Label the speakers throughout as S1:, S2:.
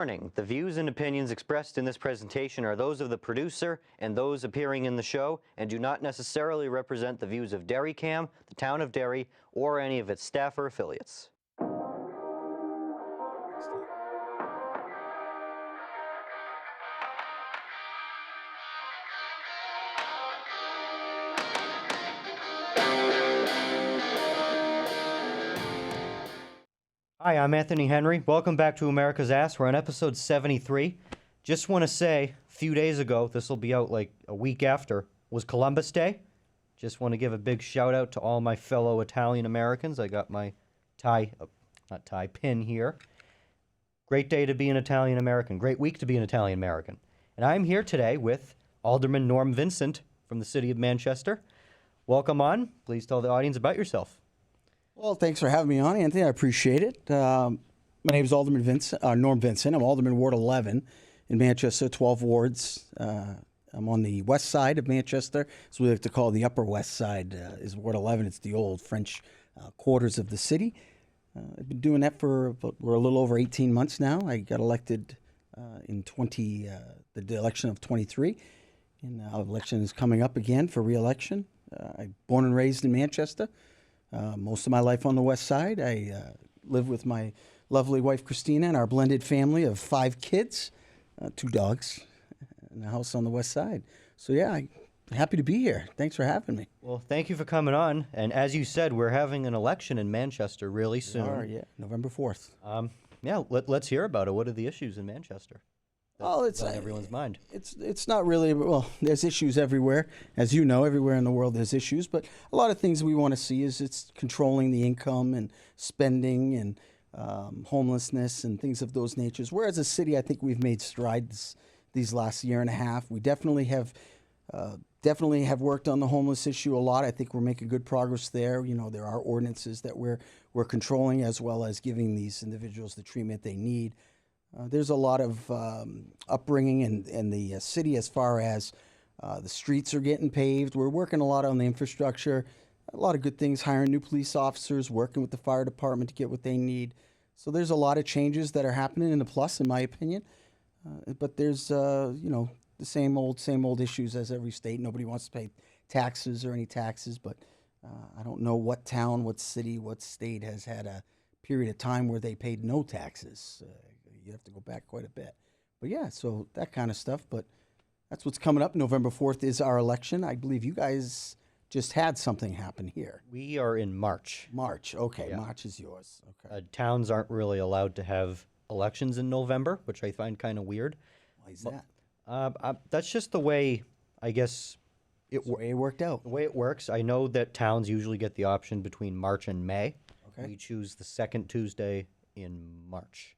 S1: Warning, the views and opinions expressed in this presentation are those of the producer and those appearing in the show and do not necessarily represent the views of DerryCam, the Town of Derry, or any of its staff or affiliates. Hi, I'm Anthony Henry. Welcome back to America's Ass. We're on episode 73. Just want to say, a few days ago, this will be out like a week after, was Columbus Day. Just want to give a big shout out to all my fellow Italian Americans. I got my pin here. Great day to be an Italian American. Great week to be an Italian American. And I'm here today with Alderman Norm Vincent from the city of Manchester. Welcome on. Please tell the audience about yourself.
S2: Well, thanks for having me on, Anthony. I appreciate it. My name is Alderman Norm Vincent. I'm Alderman Ward 11 in Manchester, 12 wards. I'm on the west side of Manchester, so we like to call the Upper West Side is Ward 11. It's the old French quarters of the city. I've been doing that we're a little over 18 months now. I got elected in the election of 23, and our election is coming up again for re-election. I'm born and raised in Manchester. Most of my life on the west side. I live with my lovely wife, Christina, and our blended family of 5 kids, 2 dogs, and a house on the west side. So, yeah, I'm happy to be here. Thanks for having me.
S1: Well, thank you for coming on. And as you said, we're having an election in Manchester really soon.
S2: We are, yeah, November 4th.
S1: Yeah, let's hear about it. What are the issues in Manchester? It's on everyone's mind.
S2: It's not really, well, there's issues everywhere. As you know, everywhere in the world there's issues, but a lot of things we want to see is it's controlling the income and spending and homelessness and things of those natures. Whereas a city, I think we've made strides these last year and a half. We definitely have worked on the homeless issue a lot. I think we're making good progress there. You know, there are ordinances that we're controlling as well as giving these individuals the treatment they need. There's a lot of upbringing in the city as far as the streets are getting paved. We're working a lot on the infrastructure, a lot of good things, hiring new police officers, working with the fire department to get what they need. So there's a lot of changes that are happening in the plus, in my opinion. But there's, the same old issues as every state. Nobody wants to pay taxes or any taxes, but I don't know what town, what city, what state has had a period of time where they paid no taxes. You have to go back quite a bit. But yeah, so that kind of stuff. But that's what's coming up. November 4th is our election. I believe you guys just had something happen here.
S1: We are in March.
S2: March, okay.
S1: Yeah.
S2: March is yours. Okay.
S1: Towns aren't really allowed to have elections in November, which I find kind of weird.
S2: Why is that?
S1: That's just the way, I guess,
S2: the way it worked out.
S1: The way it works. I know that towns usually get the option between March and May.
S2: Okay.
S1: We choose the second Tuesday in March.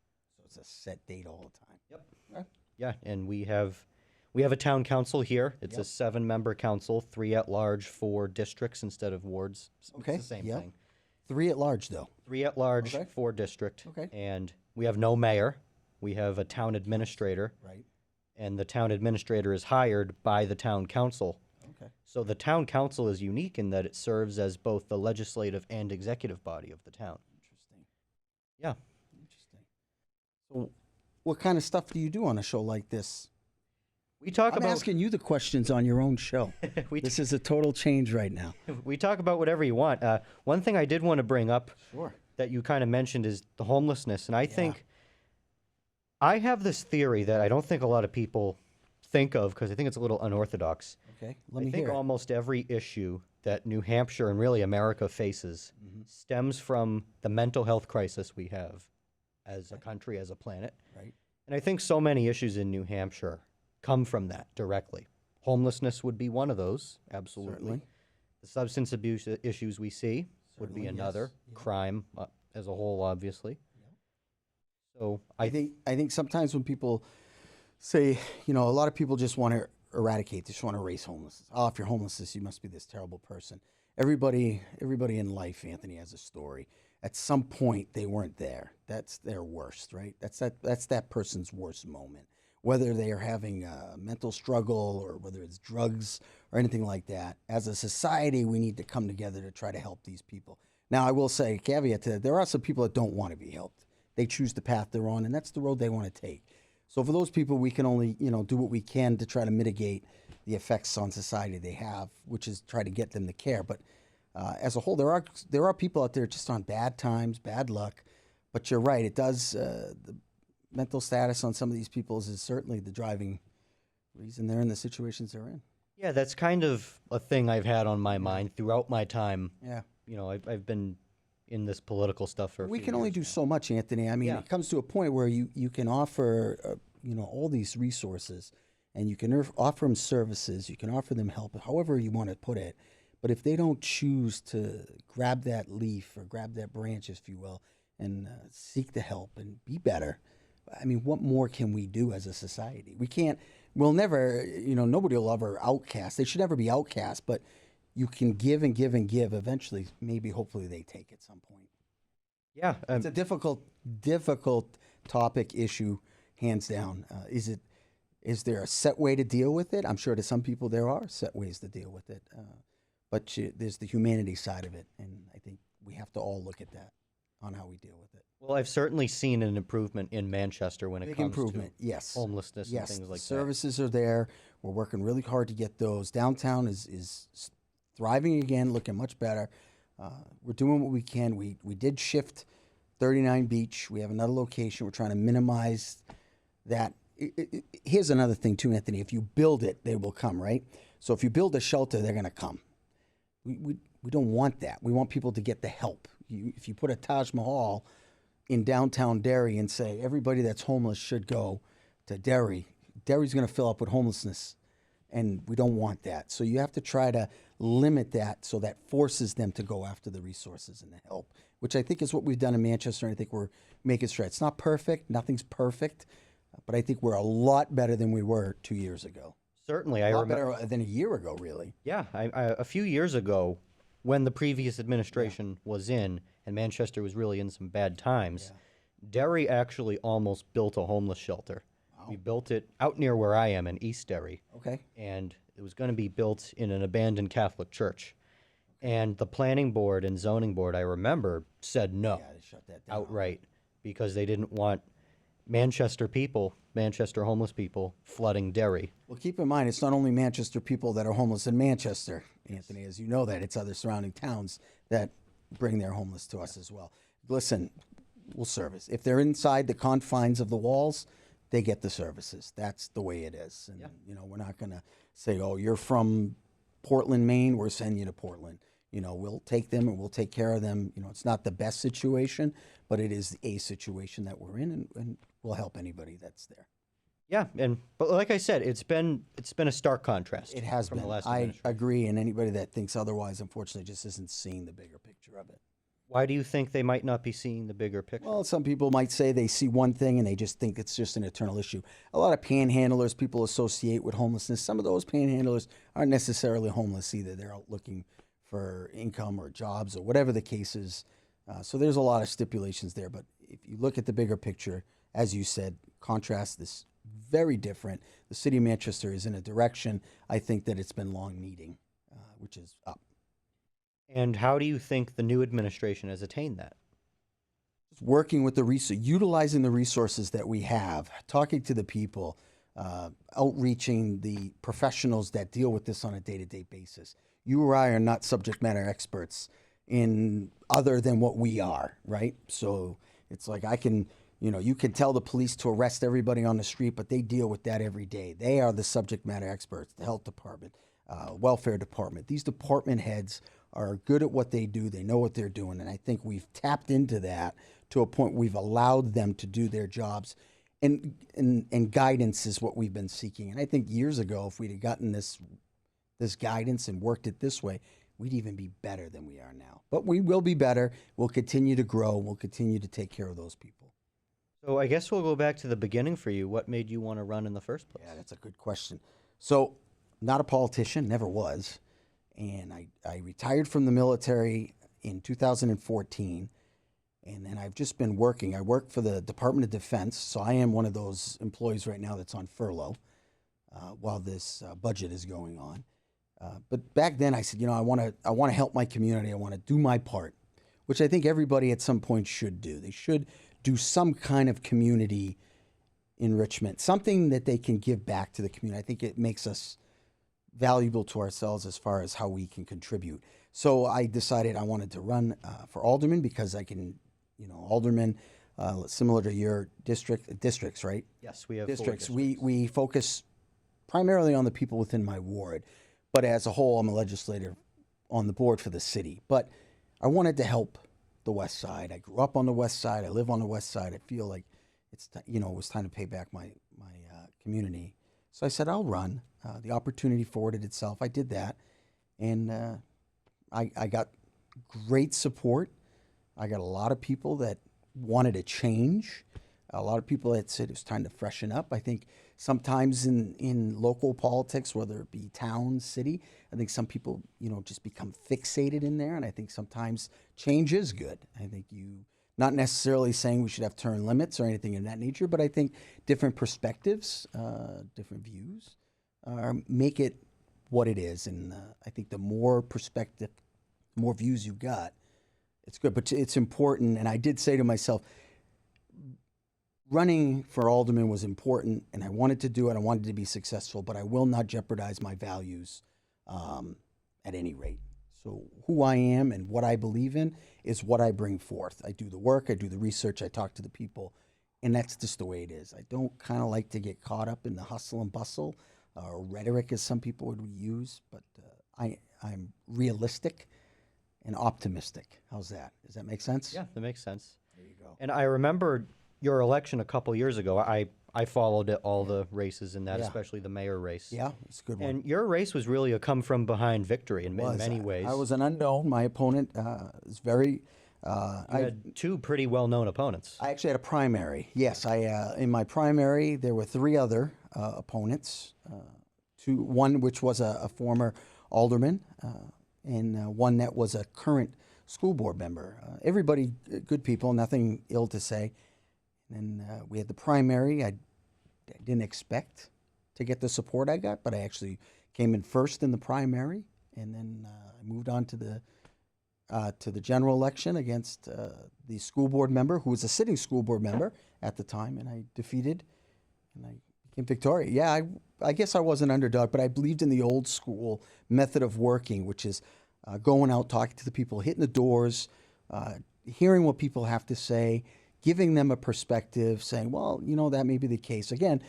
S2: It's a set date all the time.
S1: Yep.
S2: Okay.
S1: Yeah, and we have a town council here. It's a 7-member council, 3 at large, 4 districts instead of wards.
S2: Okay.
S1: It's the same thing.
S2: 3 at large, though.
S1: 3 at large,
S2: Okay.
S1: 4 district.
S2: Okay.
S1: And we have no mayor. We have a town administrator.
S2: Right.
S1: And the town administrator is hired by the town council.
S2: Okay.
S1: So the town council is unique in that it serves as both the legislative and executive body of the town.
S2: Interesting.
S1: Yeah.
S2: So what kind of stuff do you do on a show like this?
S1: I'm
S2: asking you the questions on your own show. This is a total change right now.
S1: We talk about whatever you want. One thing I did want to bring up that you kind of mentioned is the homelessness. And I think I have this theory that I don't think a lot of people think of because I think it's a little unorthodox.
S2: Okay,
S1: I think almost every issue that New Hampshire and really America faces stems from the mental health crisis we have as a country, as a planet.
S2: Right.
S1: And I think so many issues in New Hampshire come from that directly. Homelessness would be one of those, absolutely.
S2: Certainly.
S1: The substance abuse issues we see would be another.
S2: Yes.
S1: Crime as a whole, obviously.
S2: Yeah.
S1: So
S2: I think sometimes when people say, a lot of people just want to eradicate, just want to erase homelessness. Oh, if you're homeless, you must be this terrible person. Everybody in life, Anthony, has a story. At some point, they weren't there. That's their worst, right? That's that person's worst moment. Whether they are having a mental struggle or whether it's drugs or anything like that. As a society, we need to come together to try to help these people. Now, I will say, caveat to that, there are some people that don't want to be helped. They choose the path they're on, and that's the road they want to take. So for those people, we can only, do what we can to try to mitigate the effects on society they have, which is try to get them the care. But as a whole, there are people out there just on bad times, bad luck. But you're right; it does. The mental status on some of these people is certainly the driving reason they're in the situations they're in.
S1: Yeah, that's kind of a thing I've had on my mind throughout my time.
S2: Yeah.
S1: I've been in this political stuff for a
S2: We
S1: few
S2: can only
S1: years
S2: do
S1: now.
S2: so much, Anthony. I mean,
S1: Yeah.
S2: it comes to a point where you can offer, all these resources, and you can offer them services, you can offer them help, however you want to put it. But if they don't choose to grab that leaf or grab that branch, if you will, and seek the help and be better, I mean, what more can we do as a society? We can't. We'll never. Nobody will ever outcast. They should never be outcast. But you can give and give and give. Eventually, maybe, hopefully, they take at some point.
S1: Yeah,
S2: It's a difficult topic, issue, hands down. Is there a set way to deal with it? I'm sure to some people there are set ways to deal with it. But there's the humanity side of it, and I think we have to all look at that on how we deal with it.
S1: well, I've certainly seen an improvement in Manchester when it
S2: Big
S1: comes
S2: improvement,
S1: to
S2: yes.
S1: homelessness
S2: Yes,
S1: and things
S2: the
S1: like that.
S2: services are there. We're working really hard to get those. Downtown is thriving again, looking much better. We're doing what we can. We did shift 39 Beach. We have another location. We're trying to minimize that. Here's another thing too, Anthony. If you build it, they will come, right? So if you build a shelter, they're going to come. We don't want that. We want people to get the help. If you put a Taj Mahal in downtown Derry and say everybody that's homeless should go to Derry's going to fill up with homelessness, and we don't want that. So you have to try to limit that so that forces them to go after the resources and the help, which I think is what we've done in Manchester, and I think we're making strides. It's not perfect. Nothing's perfect, but I think we're a lot better than we were 2 years ago.
S1: Certainly, I
S2: A lot
S1: remember.
S2: better than a year ago, really.
S1: Yeah, a few years ago, when the previous administration was in, and Manchester was really in some bad times, Derry actually almost built a homeless shelter. We built it out near where I am in East Derry,
S2: Okay.
S1: and it was going to be built in an abandoned Catholic church. And the planning board and zoning board, I remember, said no
S2: Yeah, they shut that down.
S1: outright because they didn't want Manchester homeless people, flooding Derry.
S2: Well, keep in mind, it's not only Manchester people that are homeless in Manchester, Anthony, as you know that. It's other surrounding towns that bring their homeless to us as well. Listen, we'll service. If they're inside the confines of the walls, they get the services. That's the way it is. And, we're not going to say, oh, you're from Portland, Maine, we're sending you to Portland. We'll take them and we'll take care of them. It's not the best situation, but it is a situation that we're in, and we'll help anybody that's there.
S1: Yeah, but like I said, it's been a stark contrast.
S2: It has
S1: from
S2: been.
S1: the last
S2: I
S1: administration.
S2: agree, and anybody that thinks otherwise, unfortunately, just isn't seeing the bigger picture of it.
S1: Why do you think they might not be seeing the bigger picture?
S2: Well, some people might say they see one thing and they just think it's just an eternal issue. A lot of panhandlers people associate with homelessness. Some of those panhandlers aren't necessarily homeless either. They're out looking for income or jobs or whatever the case is. So there's a lot of stipulations there. But if you look at the bigger picture, as you said, contrast this very different. The city of Manchester is in a direction I think that it's been long needing, which is up.
S1: And how do you think the new administration has attained that?
S2: Working with utilizing the resources that we have, talking to the people, outreaching the professionals that deal with this on a day-to-day basis. You or I are not subject matter experts in other than what we are, right? So it's like you can tell the police to arrest everybody on the street, but they deal with that every day. They are the subject matter experts, the health department, welfare department. These department heads are good at what they do. They know what they're doing. And I think we've tapped into that to a point we've allowed them to do their jobs. And guidance is what we've been seeking. And I think years ago, if we'd have gotten this guidance and worked it this way, we'd even be better than we are now. But we will be better. We'll continue to grow. We'll continue to take care of those people.
S1: So I guess we'll go back to the beginning for you. What made you want to run in the first place?
S2: Yeah, that's a good question. So, not a politician, never was. And I retired from the military in 2014. And then I've just been working. I work for the Department of Defense. So I am one of those employees right now that's on furlough while this budget is going on. But back then I said, I want to help my community. I want to do my part, which I think everybody at some point should do. They should do some kind of community enrichment, something that they can give back to the community. I think it makes us valuable to ourselves as far as how we can contribute. So I decided I wanted to run for alderman because I can, alderman, similar to your districts, right?
S1: Yes, we have
S2: Districts.
S1: 4
S2: We focus primarily on the people within my ward, but as a whole, I'm a legislator on the board for the city. But I wanted to help the West Side. I grew up on the West Side. I live on the West Side. I feel like it was time to pay back my community. So I said I'll run. The opportunity forwarded itself. I did that, and I got great support. I got a lot of people that wanted to change. A lot of people that said it was time to freshen up. I think sometimes in local politics, whether it be town, city, I think some people, just become fixated in there. And I think sometimes change is good. I think not necessarily saying we should have term limits or anything in that nature, but I think different perspectives, different views, make it what it is. And I think the more perspective, more views you got, it's good. But it's important. And I did say to myself, running for alderman was important, and I wanted to do it. I wanted to be successful, but I will not jeopardize my values at any rate. So who I am and what I believe in is what I bring forth. I do the work, I do the research, I talk to the people, and that's just the way it is. I don't kind of like to get caught up in the hustle and bustle or rhetoric, as some people would use, but I'm realistic and optimistic. How's that? Does that make sense?
S1: Yeah, that makes sense.
S2: There you go.
S1: And I remember your election a couple years ago. I followed all the races in that,
S2: Yeah.
S1: especially the mayor race.
S2: Yeah, it's a good one.
S1: And your race was really a come from behind victory in many ways.
S2: I was an unknown. My opponent is very.
S1: You had 2 pretty well-known opponents.
S2: I actually had a primary. Yes, in my primary there were 3 other opponents. One which was a former alderman, and one that was a current school board member. Everybody good people, nothing ill to say. And we had the primary. I didn't expect to get the support I got, but I actually came in first in the primary, and then I moved on to the general election against the school board member, who was a sitting school board member at the time, and I defeated, and I became victorious. Yeah, I guess I was an underdog, but I believed in the old school method of working, which is going out, talking to the people, hitting the doors, hearing what people have to say, giving them a perspective, saying, well, that may be the case. Again,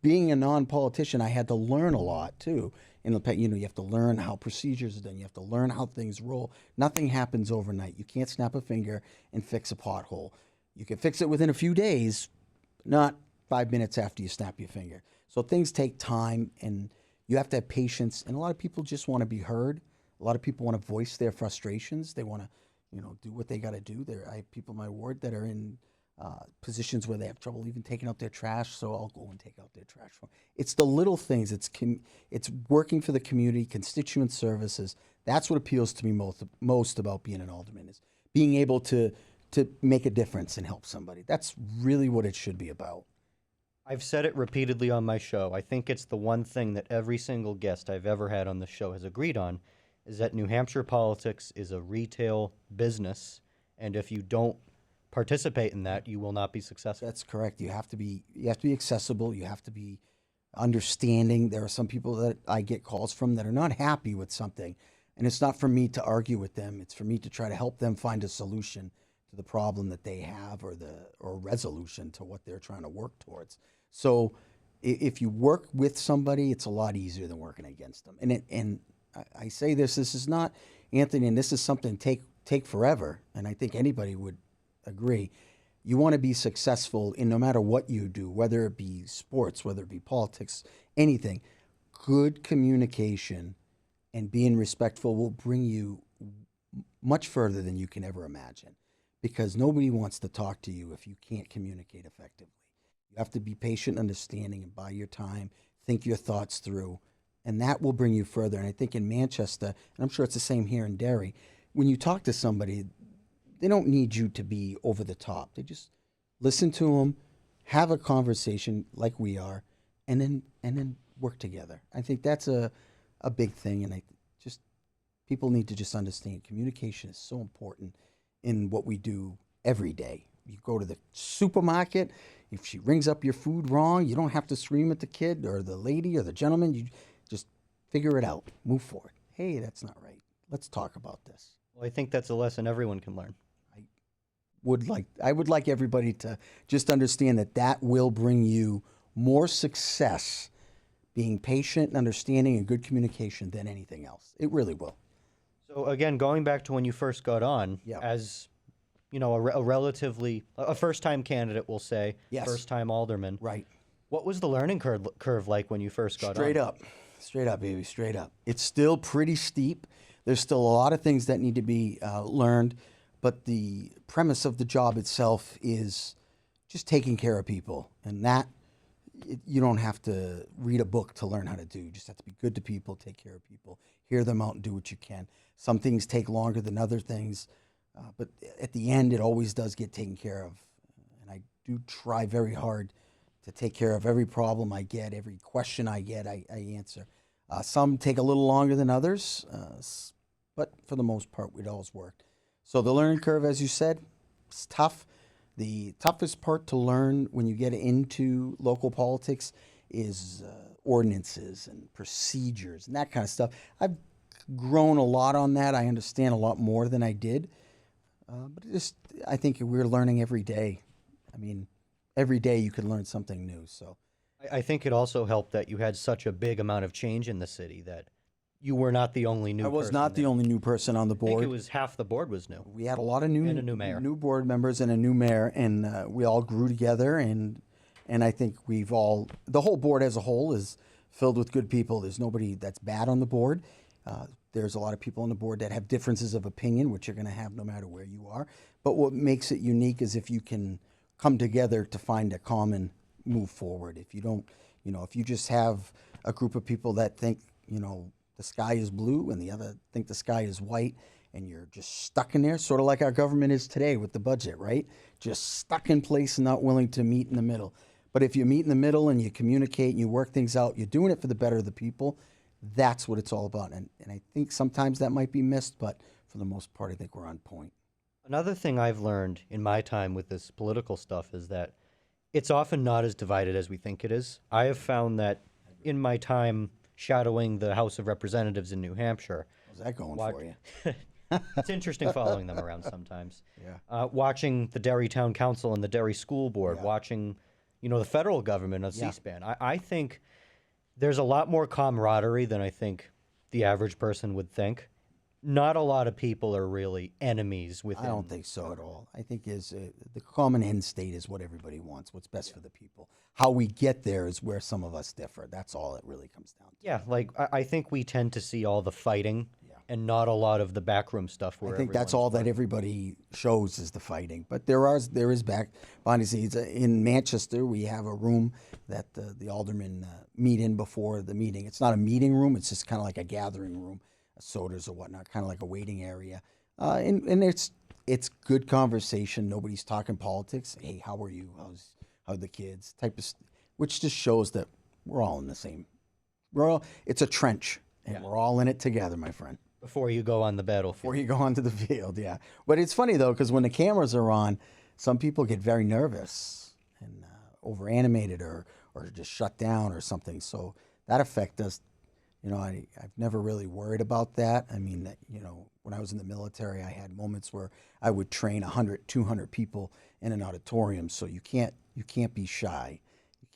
S2: being a non-politician, I had to learn a lot too. You have to learn how procedures are done. You have to learn how things roll. Nothing happens overnight. You can't snap a finger and fix a pothole. You can fix it within a few days, not 5 minutes after you snap your finger. So things take time, and you have to have patience. And a lot of people just want to be heard. A lot of people want to voice their frustrations. They want to do what they got to do. I have people in my ward that are in positions where they have trouble even taking out their trash, so I'll go and take out their trash for them. It's the little things. It's working for the community, constituent services. That's what appeals to me most about being an alderman, is being able to make a difference and help somebody. That's really what it should be about.
S1: I've said it repeatedly on my show. I think it's the one thing that every single guest I've ever had on the show has agreed on, is that New Hampshire politics is a retail business, and if you don't participate in that, you will not be successful.
S2: That's correct. You have to be accessible. You have to be understanding. There are some people that I get calls from that are not happy with something, and it's not for me to argue with them. It's for me to try to help them find a solution to the problem that they have, or resolution to what they're trying to work towards. So if you work with somebody, it's a lot easier than working against them. And I say this is not, Anthony, and this is something take forever, and I think anybody would agree. You want to be successful in no matter what you do, whether it be sports, whether it be politics, anything. Good communication and being respectful will bring you much further than you can ever imagine, because nobody wants to talk to you if you can't communicate effectively. You have to be patient, understanding, and buy your time, think your thoughts through, and that will bring you further. And I think in Manchester, and I'm sure it's the same here in Derry, when you talk to somebody, they don't need you to be over the top. They just listen to them, have a conversation like we are, and then work together. I think that's a big thing, and people need to just understand communication is so important in what we do every day. You go to the supermarket, if she rings up your food wrong, you don't have to scream at the kid or the lady or the gentleman. You just figure it out, move forward. Hey, that's not right. Let's talk about this.
S1: Well, I think that's a lesson everyone can learn.
S2: I would like everybody to just understand that that will bring you more success, being patient and understanding and good communication, than anything else. It really will.
S1: So again, going back to when you first got on,
S2: Yeah.
S1: as you know, a relatively a first-time candidate, we'll say,
S2: Yes.
S1: first-time alderman.
S2: Right.
S1: What was the learning curve like when you first got
S2: Straight
S1: on?
S2: up. Straight up, baby. Straight up. It's still pretty steep. There's still a lot of things that need to be learned, but the premise of the job itself is just taking care of people. And that, you don't have to read a book to learn how to do. You just have to be good to people, take care of people, hear them out, and do what you can. Some things take longer than other things, but at the end, it always does get taken care of. And I do try very hard to take care of every problem I get, every question I get, I answer. Some take a little longer than others, but for the most part, it always worked. So the learning curve, as you said, it's tough. The toughest part to learn when you get into local politics is ordinances and procedures and that kind of stuff. I've grown a lot on that. I understand a lot more than I did. But I think we're learning every day. I mean, every day you can learn something new. So
S1: I think it also helped that you had such a big amount of change in the city that you were not the only new
S2: I was
S1: person
S2: not the
S1: there.
S2: only new person on the
S1: I think
S2: board.
S1: it was half the board was new.
S2: We had a lot of new
S1: And a new mayor.
S2: new board members and a new mayor, and we all grew together. And I think the whole board as a whole is filled with good people. There's nobody that's bad on the board. There's a lot of people on the board that have differences of opinion, which you're going to have no matter where you are. But what makes it unique is if you can come together to find a common move forward. If you don't, if you just have a group of people that think, the sky is blue and the other think the sky is white, and you're just stuck in there, sort of like our government is today with the budget, right? Just stuck in place and not willing to meet in the middle. But if you meet in the middle and you communicate and you work things out, you're doing it for the better of the people. That's what it's all about. And I think sometimes that might be missed, but for the most part, I think we're on point.
S1: Another thing I've learned in my time with this political stuff is that it's often not as divided as we think it is. I have found that in my time shadowing the House of Representatives in New Hampshire,
S2: How's that going
S1: Watch-
S2: for you?
S1: it's interesting following them around sometimes.
S2: Yeah.
S1: Watching the Derry Town Council and the Derry School Board,
S2: Yeah.
S1: watching, the federal government on
S2: Yeah.
S1: C-SPAN. I think there's a lot more camaraderie than I think the average person would think. Not a lot of people are really enemies within.
S2: I don't think so at all. I think the common end state is what everybody wants, what's best for the people. How we get there is where some of us differ. That's all it really comes down to.
S1: Yeah, like I think we tend to see all the fighting and not a lot of the backroom stuff. Where
S2: I think that's
S1: everyone's
S2: all that
S1: working.
S2: everybody shows is the fighting. But there is behind the scenes. In Manchester, we have a room that the aldermen meet in before the meeting. It's not a meeting room. It's just kind of like a gathering room, sodas or whatnot, kind of like a waiting area. And it's good conversation. Nobody's talking politics. Hey, how are you? How are the kids? Which just shows that we're all in the same. It's a trench, and we're all in it together, my friend.
S1: Before you go on the battlefield.
S2: Before you go onto the field, yeah. But it's funny though, because when the cameras are on, some people get very nervous and over animated or just shut down or something. So that effect does. I've never really worried about that. I mean, when I was in the military, I had moments where I would train 100, 200 people in an auditorium. So you can't be shy.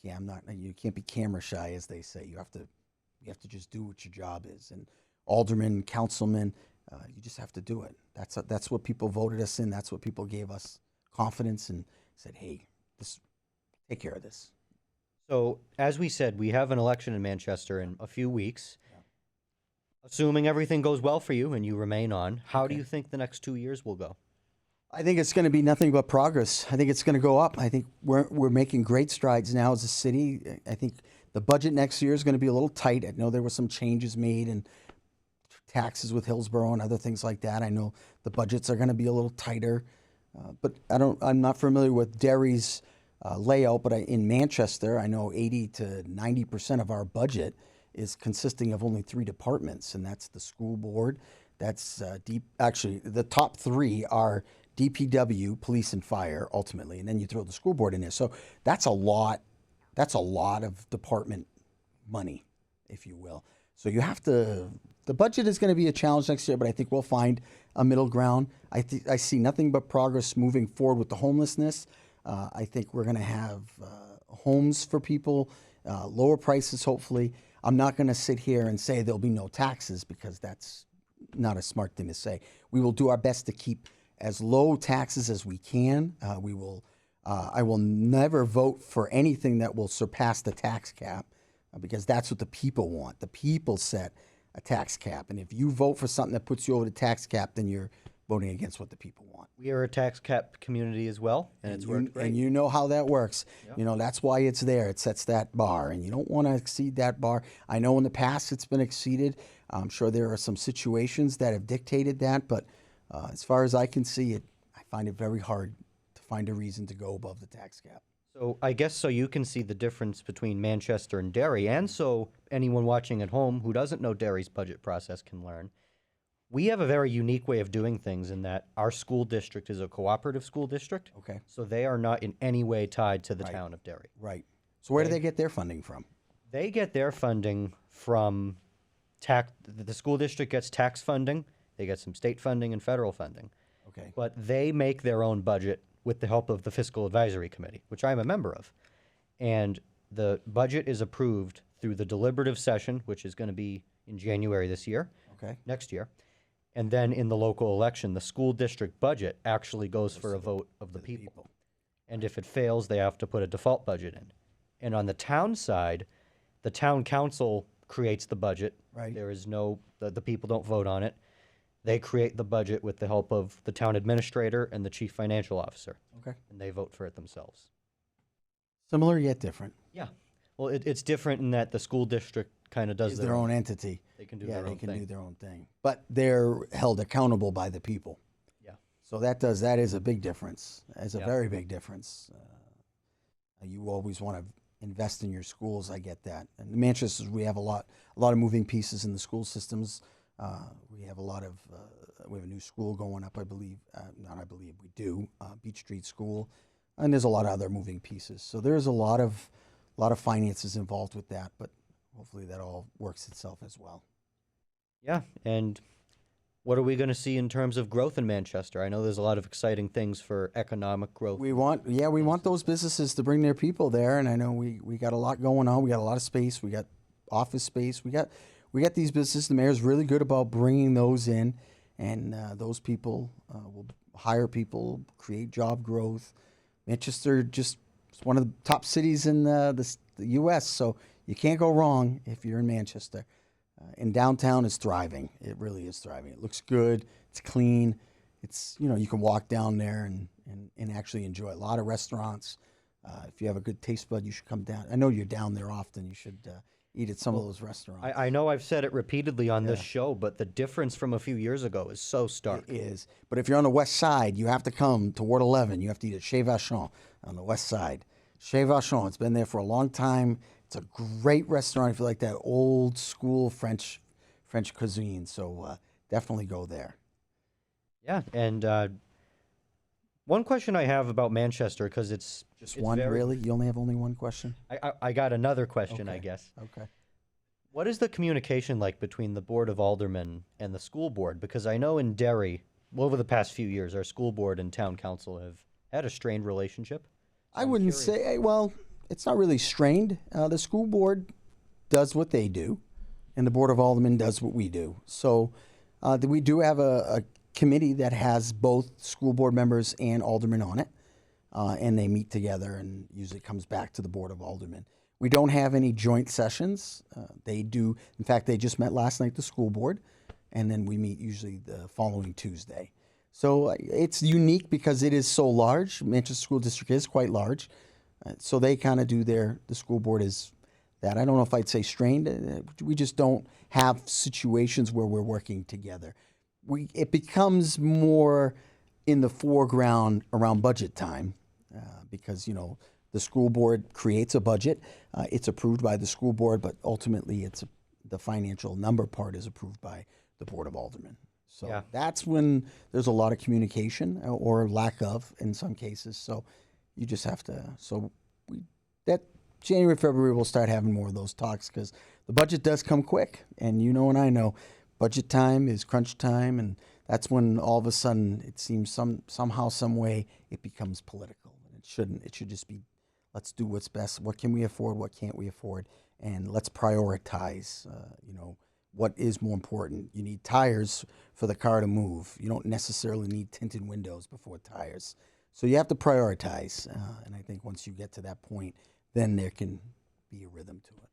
S2: You can't be camera shy, as they say. You have to just do what your job is. And aldermen, councilmen, you just have to do it. That's what people voted us in. That's what people gave us confidence and said, hey, take care of this.
S1: So, as we said, we have an election in Manchester in a few weeks. Assuming everything goes well for you and you remain on, how do you think the next 2 years will go?
S2: I think it's going to be nothing but progress. I think it's going to go up. I think we're making great strides now as a city. I think the budget next year is going to be a little tight. I know there were some changes made and taxes with Hillsborough and other things like that. I know the budgets are going to be a little tighter, but I'm not familiar with Derry's layout. But in Manchester, I know 80 to 90% of our budget is consisting of only 3 departments, and that's the school board. That's deep. Actually, the top 3 are DPW, police and fire ultimately, and then you throw the school board in there. So that's a lot. That's a lot of department money, if you will. So you have to. The budget is going to be a challenge next year, but I think we'll find a middle ground. I see nothing but progress moving forward with the homelessness. I think we're going to have homes for people, lower prices, hopefully. I'm not going to sit here and say there'll be no taxes because that's not a smart thing to say. We will do our best to keep as low taxes as we can. I will never vote for anything that will surpass the tax cap because that's what the people want. The people set a tax cap. And if you vote for something that puts you over the tax cap, then you're voting against what the people want.
S1: We are a tax cap community as well, and it's worked great.
S2: And you know how that works.
S1: Yep.
S2: You know, that's why it's there. It sets that bar, and you don't want to exceed that bar. I know in the past it's been exceeded. I'm sure there are some situations that have dictated that, but as far as I can see it, I find it very hard to find a reason to go above the tax cap.
S1: So I guess so you can see the difference between Manchester and Derry, and so anyone watching at home who doesn't know Derry's budget process can learn. We have a very unique way of doing things in that our school district is a cooperative school district.
S2: Okay.
S1: So they are not in any way tied to the
S2: Right.
S1: town of Derry.
S2: Right. So where do they get their funding from?
S1: They get their funding from the school district gets tax funding, they get some state funding and federal funding.
S2: Okay.
S1: But they make their own budget with the help of the Fiscal Advisory Committee, which I'm a member of. And the budget is approved through the deliberative session, which is going to be in January this year,
S2: Okay.
S1: next year. And then in the local election, the school district budget actually goes for a vote of the people. And if it fails, they have to put a default budget in. And on the town side, the town council creates the budget.
S2: Right.
S1: There is the people don't vote on it. They create the budget with the help of the town administrator and the chief financial officer.
S2: Okay.
S1: And they vote for it themselves.
S2: Similar yet different.
S1: Yeah. Well, it's different in that the school district kind of does
S2: Their own entity.
S1: They can do
S2: Yeah,
S1: their
S2: they
S1: own
S2: can
S1: thing.
S2: do their own thing. But they're held accountable by the people.
S1: Yeah.
S2: So that is a big difference. It's a
S1: Yeah.
S2: very big difference. You always want to invest in your schools. I get that. And in Manchester, we have a lot of moving pieces in the school systems. We have we have a new school going up, I believe. We do. Beach Street School, and there's a lot of other moving pieces. So there's a lot of finances involved with that. But hopefully that all works itself as well.
S1: Yeah. And what are we going to see in terms of growth in Manchester? I know there's a lot of exciting things for economic growth.
S2: We want those businesses to bring their people there, and I know we got a lot going on. We got a lot of space. We got office space. We got these businesses. The mayor's really good about bringing those in, and those people will hire people, create job growth. Manchester just is one of the top cities in the U.S., so you can't go wrong if you're in Manchester. And downtown is thriving. It really is thriving. It looks good. It's clean. It's, you can walk down there and actually enjoy a lot of restaurants. If you have a good taste bud, you should come down. I know you're down there often. You should eat at some of those restaurants.
S1: I know I've said it repeatedly on this show, but the difference from a few years ago is so stark.
S2: It is. But if you're on the west side, you have to come to Ward 11. You have to eat at Chez Vachon on the west side. Chez Vachon, it's been there for a long time. It's a great restaurant if you like that old school French cuisine. So definitely go there.
S1: Yeah, and one question I have about Manchester, because it's
S2: One,
S1: very,
S2: really? You only have one question?
S1: I got another question, I
S2: Okay.
S1: guess.
S2: Okay.
S1: What is the communication like between the Board of Aldermen and the school board? Because I know in Derry, over the past few years, our school board and town council have had a strained relationship.
S2: I wouldn't say, well, it's not really strained. The school board does what they do, and the Board of Aldermen does what we do. So we do have a committee that has both school board members and aldermen on it, and they meet together and usually comes back to the Board of Aldermen. We don't have any joint sessions. They do. In fact, they just met last night, the school board, and then we meet usually the following Tuesday. So it's unique because it is so large. Manchester School District is quite large. So they kind of do the school board is that. I don't know if I'd say strained. We just don't have situations where we're working together. It becomes more in the foreground around budget time because, the school board creates a budget. It's approved by the school board, but ultimately the financial number part is approved by the Board of Aldermen. So
S1: Yeah.
S2: that's when there's a lot of communication or lack of in some cases. So you just have to. So that January, February, we'll start having more of those talks because the budget does come quick, and you know, and I know, budget time is crunch time, and that's when all of a sudden it seems somehow, some way it becomes political, and it shouldn't. It should just be, let's do what's best. What can we afford? What can't we afford? And let's prioritize. What is more important? You need tires for the car to move. You don't necessarily need tinted windows before tires. So you have to prioritize, and I think once you get to that point, then there can be a rhythm to it.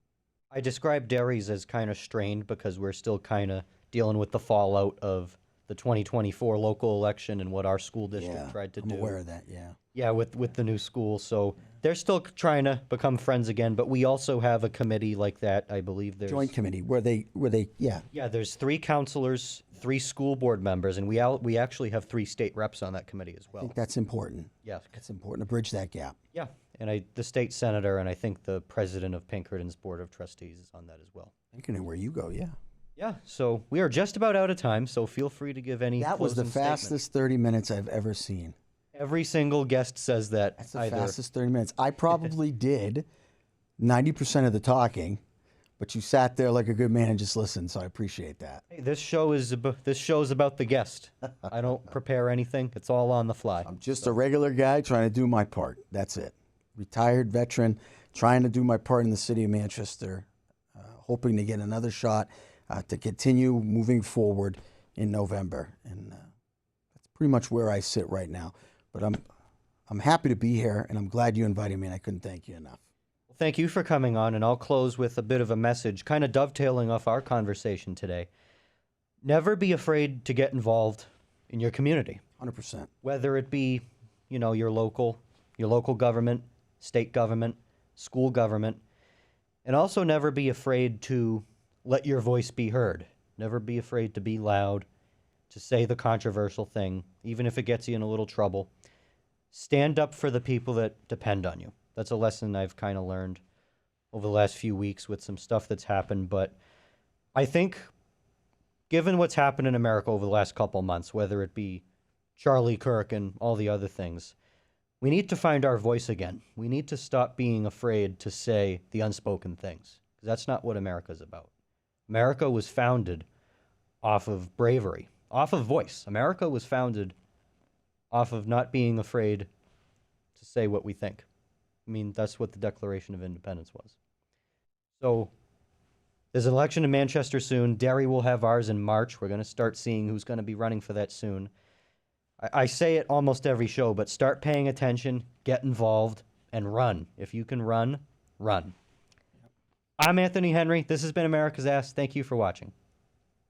S1: I describe Derry's as kind of strained because we're still kind of dealing with the fallout of the 2024 local election and what our school district tried to
S2: I'm
S1: do.
S2: aware of that. Yeah.
S1: Yeah, with the new school. So they're still trying to become friends again, but we also have a committee like that. I believe there's
S2: Joint committee where they yeah.
S1: Yeah, there's 3 counselors, 3 school board members, and we actually have 3 state reps on that committee as
S2: I
S1: well.
S2: think that's important.
S1: Yeah.
S2: It's important to bridge that gap.
S1: Yeah, and the state senator and I think the president of Pinkerton's board of trustees is on that as well.
S2: Thinking of where you go, yeah.
S1: Yeah, so we are just about out of time, so feel free to give any
S2: That was the
S1: closing statement.
S2: fastest 30 minutes I've ever seen.
S1: Every single guest says that.
S2: That's the fastest 30 minutes. I probably did 90% of the talking, but you sat there like a good man and just listened, so I appreciate that.
S1: Hey, this show is about the guest. I don't prepare anything. It's all on the fly.
S2: I'm just a regular guy trying to do my part. That's it. Retired veteran, trying to do my part in the city of Manchester, hoping to get another shot to continue moving forward in November. And that's pretty much where I sit right now. But I'm happy to be here, and I'm glad you invited me, and I couldn't thank you enough.
S1: Well, thank you for coming on, and I'll close with a bit of a message, kind of dovetailing off our conversation today. Never be afraid to get involved in your community.
S2: 100%.
S1: Whether it be, your local government, state government, school government, and also never be afraid to let your voice be heard. Never be afraid to be loud, to say the controversial thing, even if it gets you in a little trouble. Stand up for the people that depend on you. That's a lesson I've kind of learned over the last few weeks with some stuff that's happened. But I think, given what's happened in America over the last couple months, whether it be Charlie Kirk and all the other things, we need to find our voice again. We need to stop being afraid to say the unspoken things, because that's not what America's about. America was founded off of bravery, off of voice. America was founded off of not being afraid to say what we think. I mean, that's what the Declaration of Independence was. So there's an election in Manchester soon. Derry will have ours in March. We're going to start seeing who's going to be running for that soon. I say it almost every show, but start paying attention, get involved, and run. If you can run, run. I'm Anthony Henry. This has been America's Ass. Thank you for watching.